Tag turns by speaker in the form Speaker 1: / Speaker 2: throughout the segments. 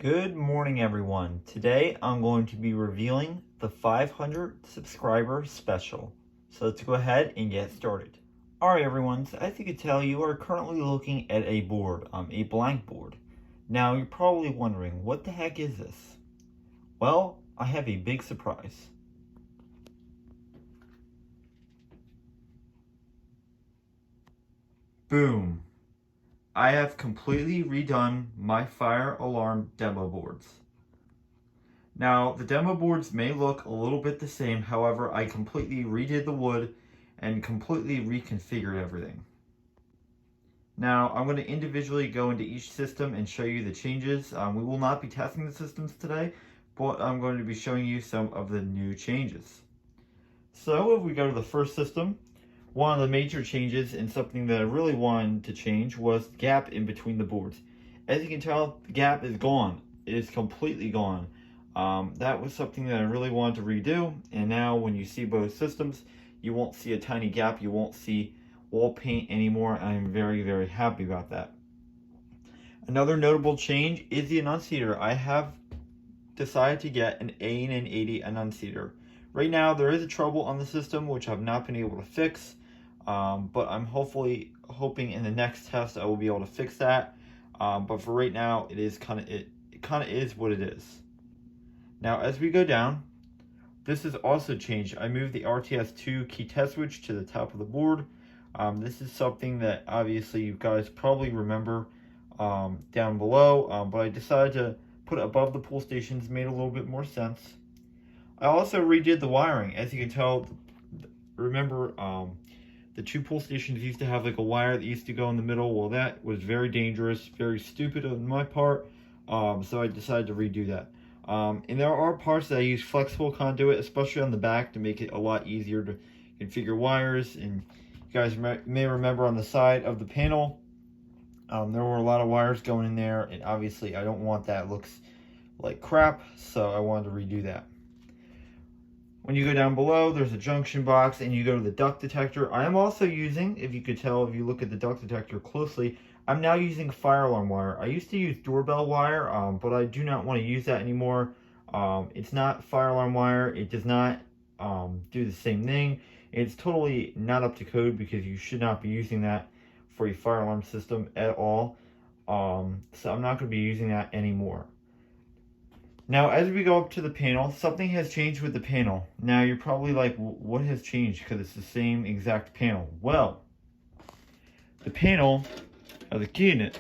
Speaker 1: Good morning, everyone. Today I'm going to be revealing the 500 subscriber special. So let's go ahead and get started. Alright, everyone, so as you can tell, you are currently looking at a board, a blank board. Now you're probably wondering, what the heck is this? Well, I have a big surprise. Boom! I have completely redone my fire alarm demo boards. Now, the demo boards may look a little bit the same, however, I completely redid the wood and completely reconfigured everything. Now, I'm going to individually go into each system and show you the changes. We will not be testing the systems today, but I'm going to be showing you some of the new changes. So, if we go to the first system, one of the major changes and something that I really wanted to change was the gap in between the boards. As you can tell, the gap is gone. It is completely gone. That was something that I really wanted to redo, and now when you see both systems, you won't see a tiny gap, you won't see wall paint anymore. I'm very, very happy about that. Another notable change is the annunciator. I have decided to get an AN80 annunciator. Right now there is a trouble on the system which I've not been able to fix, but I'm hoping in the next test I will be able to fix that. But for right now, it kind of is what it is. Now, as we go down, this is also changed. I moved the RTS2 key test switch to the top of the board. This is something that obviously you guys probably remember down below, but I decided to put it above the pull stations. Made a little bit more sense. I also redid the wiring. As you can tell, remember the two pull stations used to have like a wire that used to go in the middle. Well, that was very dangerous, very stupid on my part, so I decided to redo that. And there are parts that I use flexible conduit, especially on the back, to make it a lot easier to configure wires. And you guys may remember on the side of the panel, there were a lot of wires going in there, and obviously I don't want that. It looks like crap, so I wanted to redo that. When you go down below, there's a junction box, and you go to the duct detector. I am also using, if you could tell if you look at the duct detector closely, I'm now using fire alarm wire. I used to use doorbell wire, but I do not want to use that anymore. It's not fire alarm wire. It does not do the same thing. It's totally not up to code because you should not be using that for a fire alarm system at all. So I'm not going to be using that anymore. Now, as we go up to the panel, something has changed with the panel. Now, you're probably like, what has changed? Because it's the same exact panel. Well, the panel has a key in it.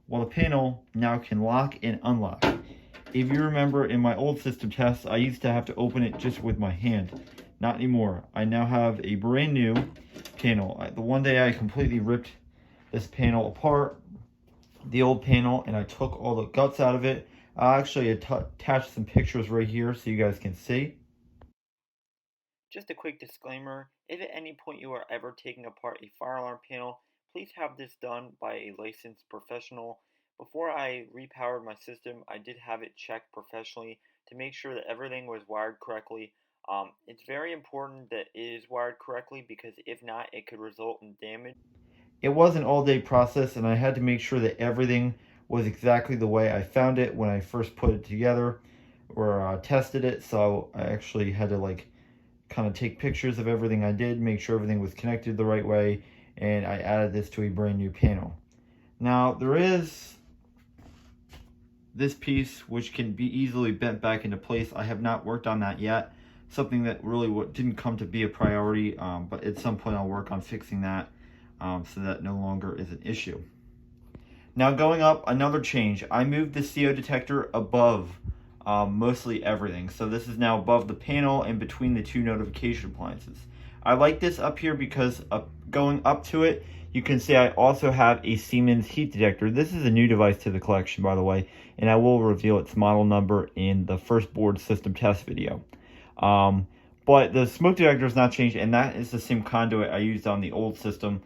Speaker 1: Well, the panel now can lock and unlock. If you remember in my old system tests, I used to have to open it just with my hand. Not anymore. I now have a brand new panel. The one day I completely ripped this panel apart, the old panel, and I took all the guts out of it. I'll actually attach some pictures right here so you guys can see. Just a quick disclaimer, if at any point you are ever taking apart a fire alarm panel, please have this done by a licensed professional. Before I repowered my system, I did have it checked professionally to make sure that everything was wired correctly. It's very important that it is wired correctly because if not, it could result in damage. It was an all-day process, and I had to make sure that everything was exactly the way I found it when I first put it together or tested it. So I actually had to kind of take pictures of everything I did, make sure everything was connected the right way, and I added this to a brand new panel. Now there is this piece which can be easily bent back into place. I have not worked on that yet. Something that really didn't come to be a priority, but at some point I'll work on fixing that so that no longer is an issue. Now going up, another change. I moved the CO detector above mostly everything. So this is now above the panel and between the two notification appliances. I like this up here because going up to it, you can see I also have a Siemens heat detector. This is a new device to the collection, by the way, and I will reveal its model number in the first board system test video. But the smoke detector is not changed, and that is the same conduit I used on the old system.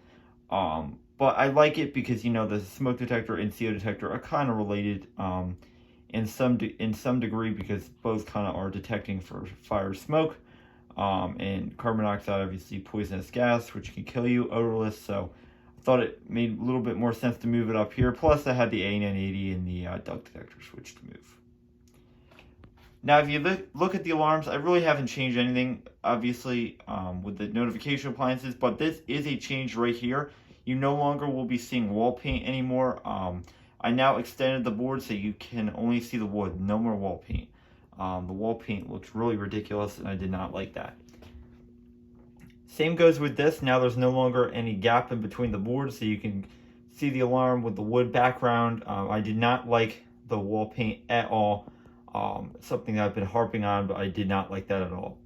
Speaker 1: But I like it because, you know, the smoke detector and CO detector are kind of related in some degree because both kind of are detecting for fire, smoke, and carbon monoxide, obviously poisonous gas, which can kill you, odorless. So thought it made a little bit more sense to move it up here. Plus I had the A980 and the duct detector switch to move. Now, if you look at the alarms, I really haven't changed anything, obviously, with the notification appliances, but this is a change right here. You no longer will be seeing wall paint anymore. I now extended the board so you can only see the wood, no more wall paint. The wall paint looks really ridiculous, and I did not like that. Same goes with this. Now there's no longer any gap in between the boards, so you can see the alarm with the wood background. I did not like the wall paint at all. Something that I've been harping on, but I did not like that at all.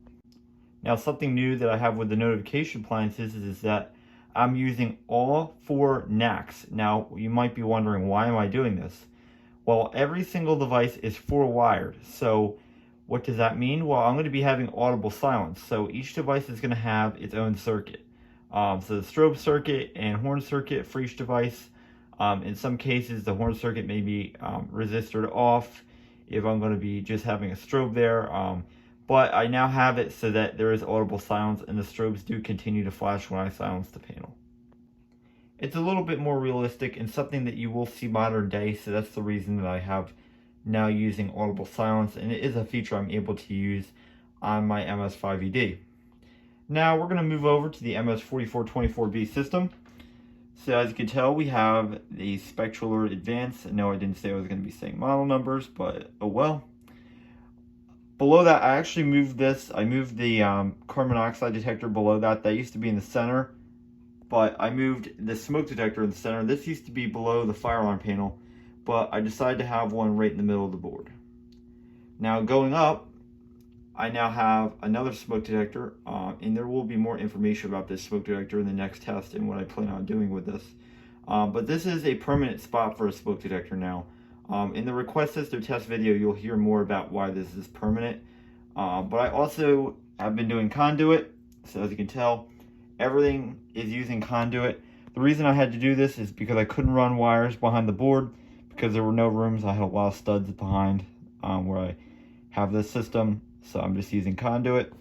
Speaker 1: Now, something new that I have with the notification appliances is that I'm using all 4 NACs. Now, you might be wondering, why am I doing this? Well, every single device is 4 wired. So what does that mean? Well, I'm going to be having audible silence. So each device is going to have its own circuit. So the strobe circuit and horn circuit for each device. In some cases, the horn circuit may be resistor off if I'm going to be just having a strobe there. But I now have it so that there is audible silence, and the strobes do continue to flash when I silence the panel. It's a little bit more realistic and something that you will see modern day, so that's the reason that I have now using audible silence, and it is a feature I'm able to use on my MS5ED. Now we're going to move over to the MS4424B system. So as you can tell, we have the Spectral Alert Advance. No, I didn't say I was going to be saying model numbers, but oh well. Below that, I actually moved this. I moved the carbon monoxide detector below that. That used to be in the center, but I moved the smoke detector in the center. This used to be below the fire alarm panel, but I decided to have one right in the middle of the board. Now going up, I now have another smoke detector, and there will be more information about this smoke detector in the next test and what I plan on doing with this. But this is a permanent spot for a smoke detector now. In the request system test video, you'll hear more about why this is permanent. But I also have been doing conduit, so as you can tell, everything is using conduit. The reason I had to do this is because I couldn't run wires behind the board because there were no rooms. I had a lot of studs behind where I have this system. So I'm just using conduit.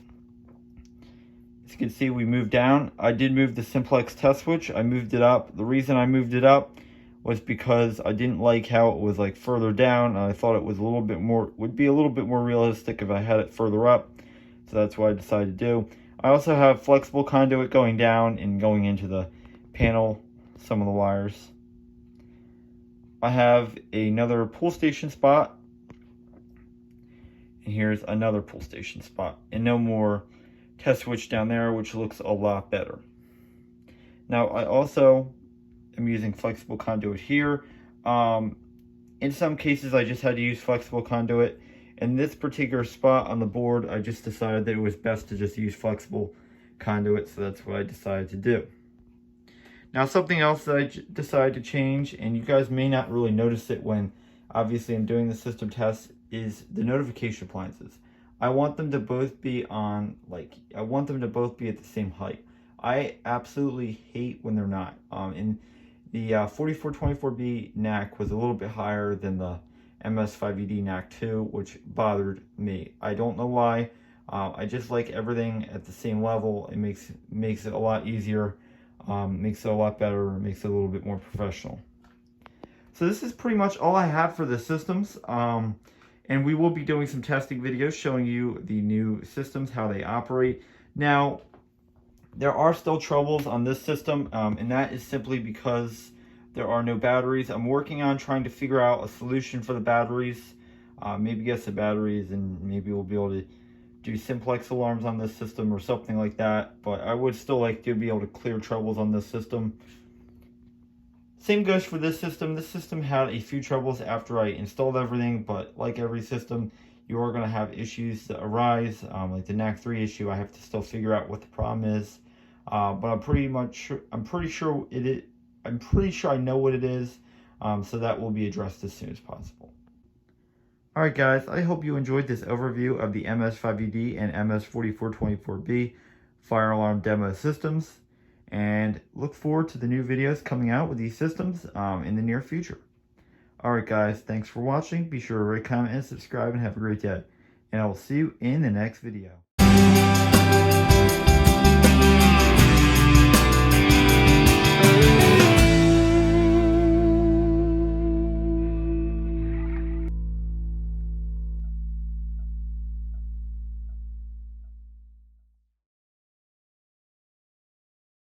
Speaker 1: As you can see, we moved down. I did move the simplex test switch. I moved it up. The reason I moved it up was because I didn't like how it was like further down. I thought it was a little bit more, would be a little bit more realistic if I had it further up. So that's what I decided to do. I also have flexible conduit going down and going into the panel, some of the wires. I have another pull station spot. And here's another pull station spot, and no more test switch down there, which looks a lot better. Now I also am using flexible conduit here. In some cases I just had to use flexible conduit. In this particular spot on the board, I just decided that it was best to just use flexible conduit, so that's what I decided to do. Now something else that I decided to change, and you guys may not really notice it when obviously I'm doing the system test, is the notification appliances. I want them to both be on, I want them to both be at the same height. I absolutely hate when they're not. And the 4424B NAC was a little bit higher than the MS5ED NAC 2, which bothered me. I don't know why. I just like everything at the same level. It makes it a lot easier, makes it a lot better, makes it a little bit more professional. So this is pretty much all I have for the systems. And we will be doing some testing videos showing you the new systems, how they operate. Now, there are still troubles on this system, and that is simply because there are no batteries. I'm working on trying to figure out a solution for the batteries. Maybe get some batteries, and maybe we'll be able to do simplex alarms on this system or something like that. But I would still like to be able to clear troubles on this system. Same goes for this system. This system had a few troubles after I installed everything, but like every system, you are going to have issues that arise. Like the NAC 3 issue, I have to still figure out what the problem is. But I'm pretty sure I know what it is. So that will be addressed as soon as possible. Alright guys, I hope you enjoyed this overview of the MS5ED and MS4424B fire alarm demo systems. And look forward to the new videos coming out with these systems in the near future. Alright guys, thanks for watching. Be sure to rate, comment, and subscribe, and have a great day. And I will see you in the next video.